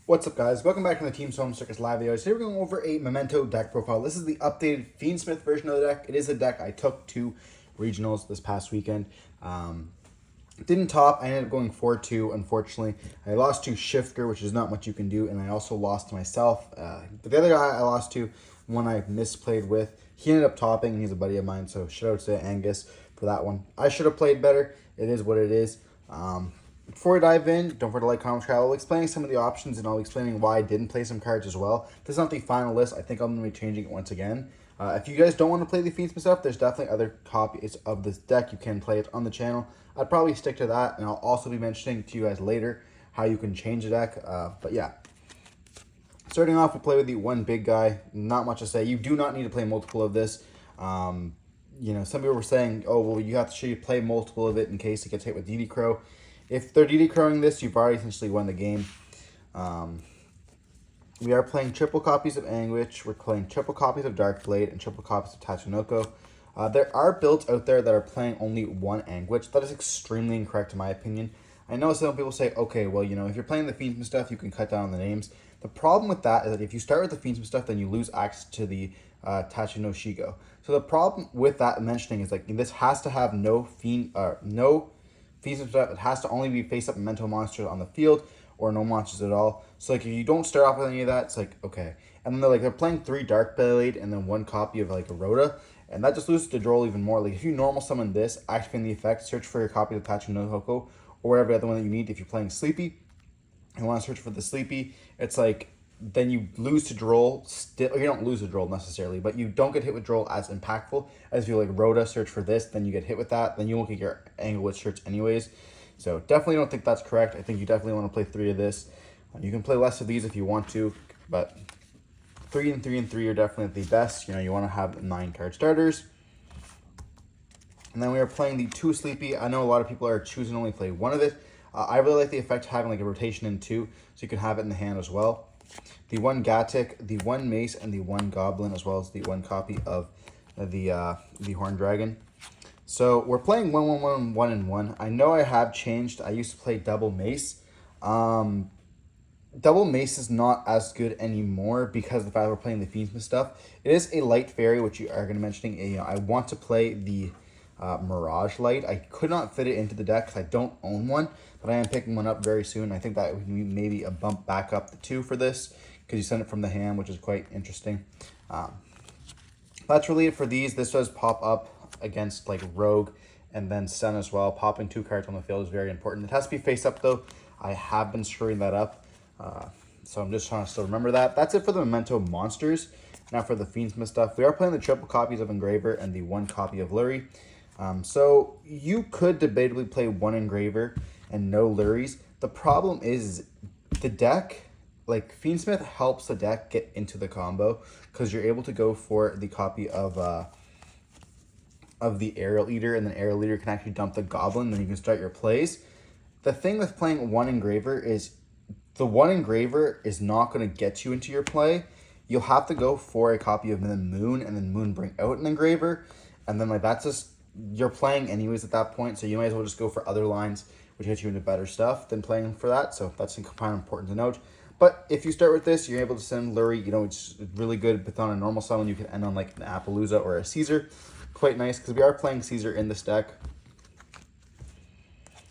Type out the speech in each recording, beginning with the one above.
What's up, guys? Welcome back to the Team Solemn Circus live videos. Today we're going over a Memento deck profile. This is the updated Fiendsmith version of the deck. It is a deck I took to regionals this past weekend. Didn't top. I ended up going 4-2, unfortunately. I lost to Shifter, which is not much you can do, and I also lost to myself. But the other guy I lost to, one I misplayed with, he ended up topping, and he's a buddy of mine, so shout out to Angus for that one. I should have played better. It is what it is. Before we dive in, don't forget to like, comment, subscribe. I'll be explaining some of the options and I'll be explaining why I didn't play some cards as well. This is not the final list. I think I'm going to be changing it once again. If you guys don't want to play the Fiendsmith stuff, there's definitely other copies of this deck. You can play it on the channel. I'd probably stick to that, and I'll also be mentioning to you guys later how you can change the deck. But yeah. Starting off, we play with the one big guy. Not much to say. You do not need to play multiple of this. You know, some people were saying, oh, well, you have to play multiple of it in case it gets hit with DD Crow. If they're DD Crowing this, you've already essentially won the game. We are playing triple copies of Anguish. We're playing triple copies of Darkblade and triple copies of Tatsunoko. There are builds out there that are playing only one Anguish. That is extremely incorrect in my opinion. I know some people say, okay, well, you know, if you're playing the Fiendsmith stuff, you can cut down on the names. The problem with that is that if you start with the Fiendsmith stuff, then you lose access to the Tatsuno Shigo. So the problem with that mentioning is, like, this has to have no Fiendsmith stuff. It has to only be face-up Memento monsters on the field, or no monsters at all. So, like, if you don't start off with any of that, it's like, okay. And then they're playing 3 Darkblade and then 1 copy of, like, a Rhoda, and that just loses the draw even more. Like, if you normal summon this, activate the effect, search for your copy of Tatsunoko, or whatever other one that you need. If you're playing Sleepy, you want to search for the Sleepy, it's like, then you lose to Droll, still, or you don't lose to Droll necessarily, but you don't get hit with Droll as impactful as if you like Rhoda, search for this, then you get hit with that, then you won't get your angle with search anyways. So definitely don't think that's correct. I think you definitely want to play 3 of this. You can play less of these if you want to, but 3 and 3 and 3 are definitely the best. You know, you want to have 9 card starters. And then we are playing the 2 Sleepy. I know a lot of people are choosing to only play 1 of it. I really like the effect of having like a rotation in 2, so you can have it in the hand as well. The 1 Gatic, the 1 Mace, and the 1 Goblin, as well as the 1 copy of the Horned Dragon. So we're playing 1-1-1, 1-1. I know I have changed. I used to play double Mace. Double Mace is not as good anymore because of the fact we're playing the Fiendsmith stuff. It is a light fairy, which you are going to mention. You know, I want to play the Mirage Light. I could not fit it into the deck because I don't own one, but I am picking one up very soon. I think that would be maybe a bump back up to 2 for this because you send it from the hand, which is quite interesting. That's really it for these. This does pop up against like Rogue and then Sun as well. Popping 2 cards on the field is very important. It has to be face up though. I have been screwing that up. So I'm just trying to still remember that. That's it for the Memento monsters. Now for the Fiendsmith stuff, we are playing the triple copies of Engraver and the 1 copy of Lurie. So you could debatably play 1 Engraver and no Luries. The problem is the deck, like Fiendsmith helps the deck get into the combo because you're able to go for the copy of the Aerial Eater, and then Aerial Eater can actually dump the Goblin, then you can start your plays. The thing with playing 1 Engraver is the 1 Engraver is not going to get you into your play. You'll have to go for a copy of the Moon, and then Moon bring out an Engraver, and then like that's just, you're playing anyways at that point, so you might as well just go for other lines, which gets you into better stuff than playing for that, so that's kind of important to note. But if you start with this, you're able to send Lurie, you know, it's really good, but on a normal summon, you can end on like an Appaloosa or a Caesar. Quite nice, because we are playing Caesar in this deck.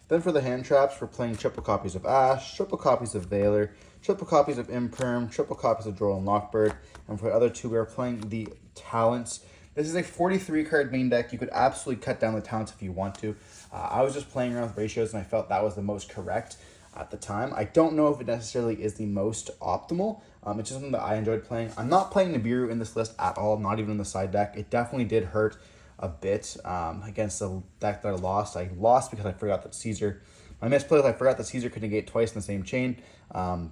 Then for the hand traps, we're playing triple copies of Ash, triple copies of Valor, triple copies of Imperm, triple copies of Droll and Lockbird, and for the other 2, we are playing the Talents. This is a 43 card main deck. You could absolutely cut down the talents if you want to. I was just playing around with ratios and I felt that was the most correct at the time. I don't know if it necessarily is the most optimal. It's just something that I enjoyed playing. I'm not playing Nibiru in this list at all, not even in the side deck. It definitely did hurt a bit against the deck that I lost. I lost because I forgot that Caesar, my misplay was I forgot that Caesar could negate twice in the same chain.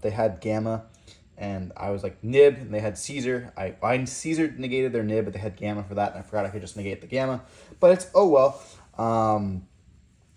They had Gamma, and I was like Nib, and they had Caesar. I Caesar negated their Nib, but they had Gamma for that, and I forgot I could just negate the Gamma. But it's, oh well.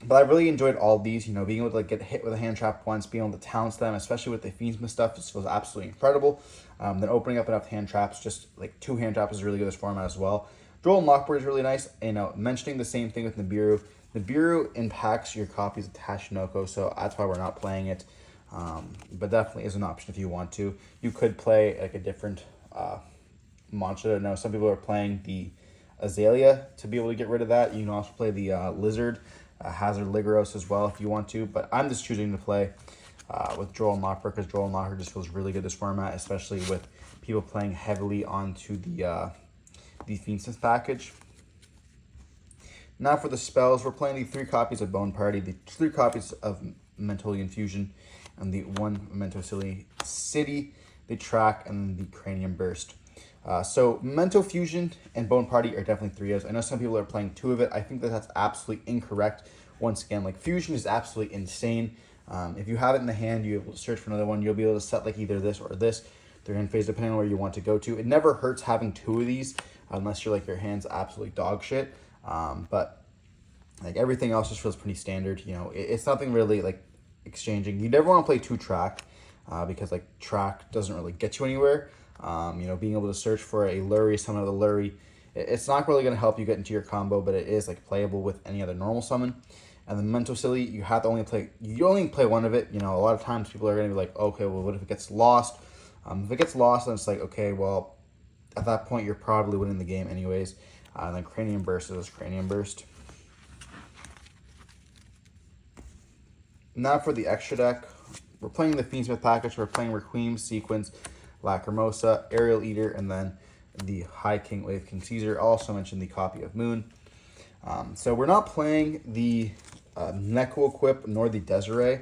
But I really enjoyed all these, you know, being able to like get hit with a hand trap once, being able to talent them, especially with the Fiendsmith stuff, just was absolutely incredible. Then opening up enough hand traps, just like 2 hand traps is really good this format as well. Droll and Lockbird is really nice. You know, mentioning the same thing with Nibiru. Nibiru impacts your copies of Tatsunoko, so that's why we're not playing it. but definitely is an option if you want to. You could play like a different monster. I know some people are playing the Azalea to be able to get rid of that. You can also play the Lizard, Hazard Ligeros as well if you want to, but I'm just choosing to play with Droll and Locker because Droll and Locker just feels really good this format, especially with people playing heavily onto the Fiendsmith package. Now for the spells, we're playing the 3 copies of Bone Party, the 3 copies of Memento Infusion, and the 1 Memento City, the Track, and the Cranium Burst. So Memento Fusion and Bone Party are definitely 3Os. I know some people are playing 2 of it. I think that that's absolutely incorrect. Once again, like Fusion is absolutely insane. If you have it in the hand, you're able to search for another one. You'll be able to set like either this or this. They're in phase depending on where you want to go to. It never hurts having 2 of these unless you're like your hand's absolutely dog shit. But like everything else just feels pretty standard. You know, it's nothing really like exchanging. You never want to play 2 Track because like Track doesn't really get you anywhere. You know, being able to search for a Lurie, summon of the Lurie, it's not really going to help you get into your combo, but it is like playable with any other normal summon. And the Memento Silly, you have to only play 1 of it. You know, a lot of times people are going to be like, okay, well, what if it gets lost? If it gets lost, then it's like, okay, well, at that point, you're probably winning the game anyways. And then Cranium Burst is Cranium Burst. Now for the extra deck, we're playing the Fiendsmith package. We're playing Requiem, Sequence, Lacrimosa, Aerial Eater, and then the High King, Wave King Caesar. Also mentioned the copy of Moon. So we're not playing the Neko Equip nor the Desiree.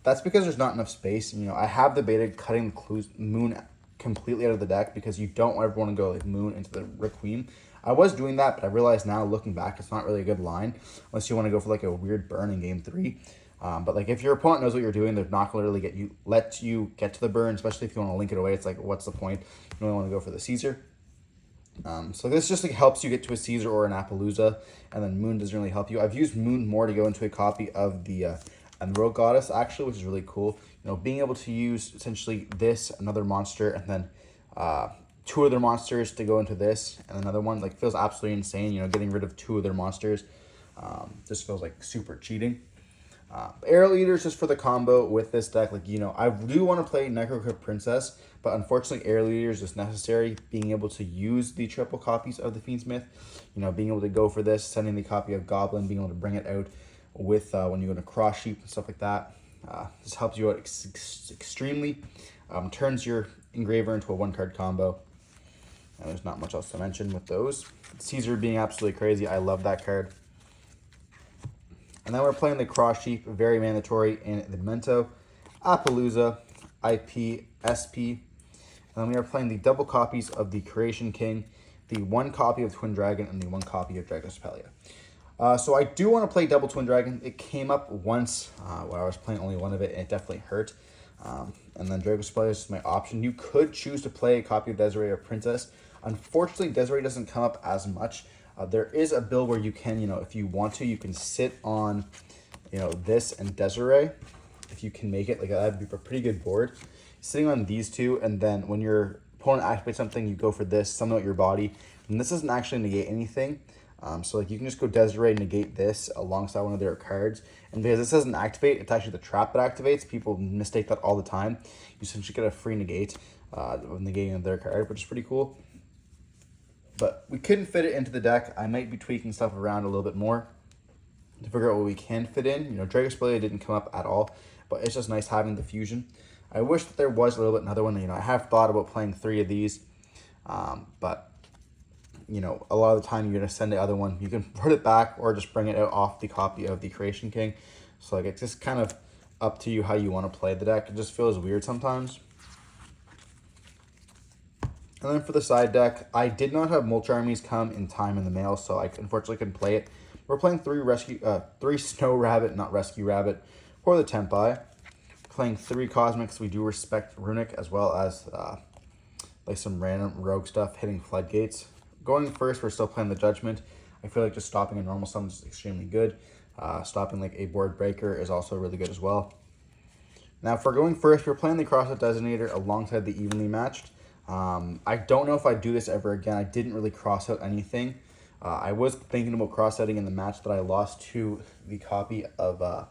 That's because there's not enough space. You know, I have debated cutting the Moon completely out of the deck because you don't ever want to go like Moon into the Requiem. I was doing that, but I realize now looking back, it's not really a good line unless you want to go for like a weird burn in game 3. But like if your opponent knows what you're doing, they're not going to really let you get to the burn, especially if you want to link it away. It's like, what's the point? You only want to go for the Caesar. So this just like helps you get to a Caesar or an Appaloosa, and then Moon doesn't really help you. I've used Moon more to go into a copy of the Emerald Goddess actually, which is really cool. You know, being able to use essentially this, another monster, and then 2 other monsters to go into this, and another one, like feels absolutely insane. You know, getting rid of 2 of their monsters just feels like super cheating. Aerial Eater is just for the combo with this deck. Like, you know, I do want to play Necrocrypt Princess, but unfortunately Aerial Eater is just necessary. Being able to use the triple copies of the Fiendsmith, you know, being able to go for this, sending the copy of Goblin, being able to bring it out with when you go to Cross Sheep and stuff like that. This helps you out extremely. Turns your Engraver into a 1-card combo. And there's not much else to mention with those. Caesar being absolutely crazy. I love that card. And then we're playing the Cross Sheep, very mandatory in the Memento, Appaloosa, IP, SP. And then we are playing the double copies of the Creation King, the 1 copy of Twin Dragon, and the 1 copy of Dragospelia. So I do want to play double Twin Dragon. It came up once where I was playing only 1 of it, and it definitely hurt. And then Dragospelia is just my option. You could choose to play a copy of Desiree or Princess. Unfortunately, Desiree doesn't come up as much. There is a build where you can, you know, if you want to, you can sit on, you know, this and Desiree. If you can make it, like that'd be a pretty good board. Sitting on these 2, and then when your opponent activates something, you go for this, summon out your body. And this doesn't actually negate anything. So like you can just go Desiree, negate this alongside one of their cards. And because this doesn't activate, it's actually the trap that activates. People mistake that all the time. You essentially get a free negate of negating of their card, which is pretty cool. But we couldn't fit it into the deck. I might be tweaking stuff around a little bit more to figure out what we can fit in. You know, Dragospelia didn't come up at all, but it's just nice having the fusion. I wish that there was a little bit another one. You know, I have thought about playing 3 of these, but you know, a lot of the time you're gonna send the other one. You can put it back or just bring it out off the copy of the Creation King. So like it's just kind of up to you how you want to play the deck. It just feels weird sometimes. And then for the side deck, I did not have Mulch Armies come in time in the mail, so I unfortunately couldn't play it. We're playing 3 Snow Rabbit, not Rescue Rabbit, for the Tempai. Playing 3 Cosmics. We do respect Runic as well as like some random rogue stuff hitting Floodgates. Going first, we're still playing the Judgment. I feel like just stopping a normal summon is extremely good. Stopping like a board breaker is also really good as well. Now for going first, we're playing the Crossout Designator alongside the Evenly Matched. I don't know if I do this ever again. I didn't really cross out anything. I was thinking about cross-outing in the match that I lost to the copy of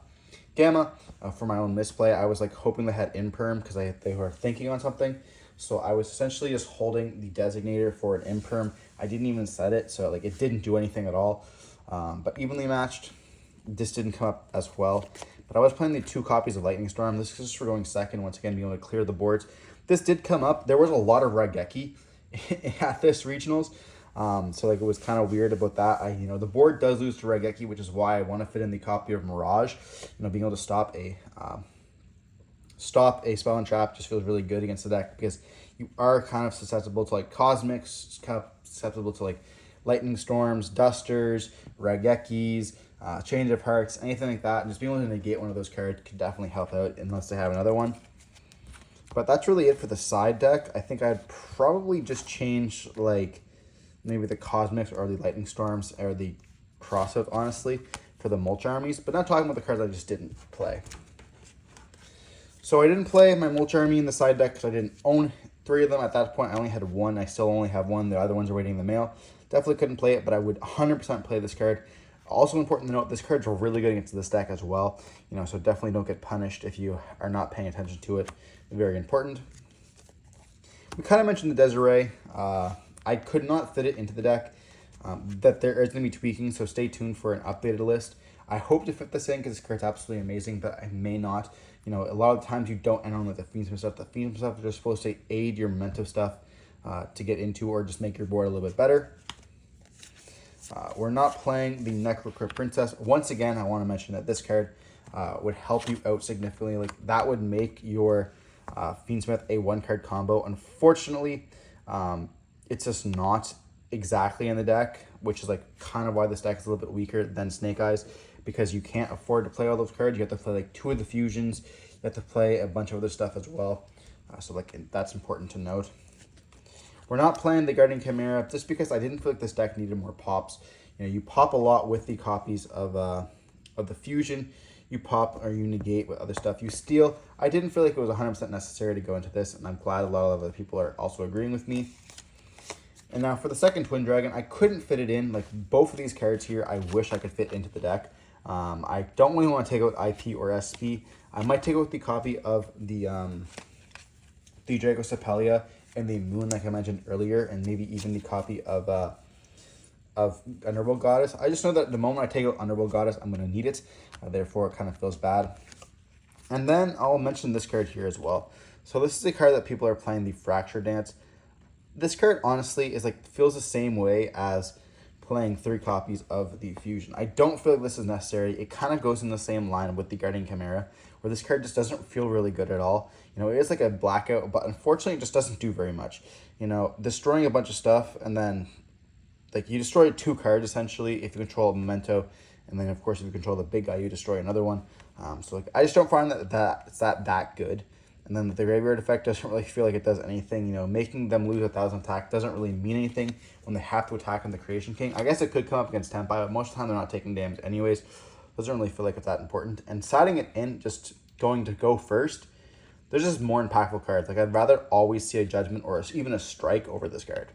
Gamma for my own misplay. I was like hoping they had imperm because they were thinking on something. So I was essentially just holding the designator for an imperm. I didn't even set it, so like it didn't do anything at all. But evenly matched, this didn't come up as well. But I was playing the 2 copies of Lightning Storm. This is just for going second, once again, being able to clear the boards. This did come up. There was a lot of Raigeki at this regionals. So like it was kind of weird about that. The board does lose to Raigeki, which is why I want to fit in the copy of Mirage. Being able to stop a spell and trap just feels really good against the deck because you are kind of susceptible to like Cosmics, kind of susceptible to like Lightning Storms, Dusters, Raigekis, Change of Hearts, anything like that. And just being able to negate one of those cards could definitely help out unless they have another one. But that's really it for the side deck. I think I'd probably just change like maybe the Cosmics or the Lightning Storms or the Crossout, honestly, for the Mulch Armies. But not talking about the cards I just didn't play. So I didn't play my Mulch Army in the side deck because I didn't own 3 of them at that point. I only had 1. I still only have 1. The other ones are waiting in the mail. Definitely couldn't play it, but I would 100% play this card. Also important to note, this card's really good against this deck as well. So definitely don't get punished if you are not paying attention to it. Very important. We kind of mentioned the Desiree. I could not fit it into the deck. That there is going to be tweaking, so stay tuned for an updated list. I hope to fit this in because this card's absolutely amazing, but I may not. A lot of the times you don't enter on with the Fiendsmith stuff. The Fiendsmith stuff is just supposed to aid your Memento stuff to get into or just make your board a little bit better. We're not playing the Necrocrypt Princess. Once again, I want to mention that this card would help you out significantly. Like that would make your Fiendsmith a 1-card combo. Unfortunately, it's just not exactly in the deck, which is like kind of why this deck is a little bit weaker than Snake Eyes, because you can't afford to play all those cards. You have to play like 2 of the fusions. You have to play a bunch of other stuff as well. So like that's important to note. We're not playing the Guardian Chimera just because I didn't feel like this deck needed more pops. You pop a lot with the copies of the fusion. You pop or you negate with other stuff. You steal. I didn't feel like it was 100% necessary to go into this, and I'm glad a lot of other people are also agreeing with me. And now for the second Twin Dragon, I couldn't fit it in. Like both of these cards here, I wish I could fit into the deck. I don't really want to take out IP or SP. I might take out the copy of the Draco Sepelia and the Moon, like I mentioned earlier, and maybe even the copy of Underworld Goddess. I just know that the moment I take out Underworld Goddess, I'm going to need it. Therefore, it kind of feels bad. And then I'll mention this card here as well. So this is a card that people are playing, the Fracture Dance. This card, honestly, is like feels the same way as playing 3 copies of the Fusion. I don't feel like this is necessary. It kind of goes in the same line with the Guardian Chimera, where this card just doesn't feel really good at all. It is like a blackout, but unfortunately it just doesn't do very much. Destroying a bunch of stuff, and then like you destroy 2 cards essentially if you control a Memento, and then of course if you control the big guy, you destroy another one. So like I just don't find that it's that good. And then the graveyard effect doesn't really feel like it does anything. Making them lose 1,000 attack doesn't really mean anything when they have to attack on the Creation King. I guess it could come up against Tempai, but most of the time they're not taking damage anyways. Doesn't really feel like it's that important. And siding it in, just going to go first, there's just more impactful cards. Like I'd rather always see a Judgment or even a Strike over this card.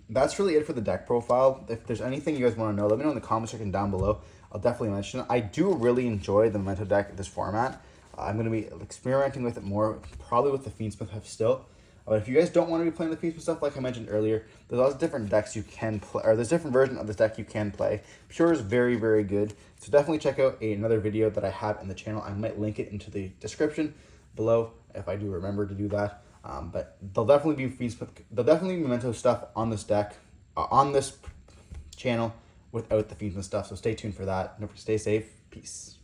That's really it for the deck profile. If there's anything you guys want to know, let me know in the comment section down below. I'll definitely mention it. I do really enjoy the Memento deck at this format. I'm going to be experimenting with it more, probably with the Fiendsmith still. But if you guys don't want to be playing the Fiendsmith stuff, like I mentioned earlier, there's lots of different decks you can play, or there's different versions of this deck you can play. Pure is very, very good. So definitely check out another video that I have in the channel. I might link it into the description below if I do remember to do that. But there'll definitely be Memento stuff on this deck, on this channel, without the Fiendsmith stuff. So stay tuned for that. Don't forget to stay safe. Peace.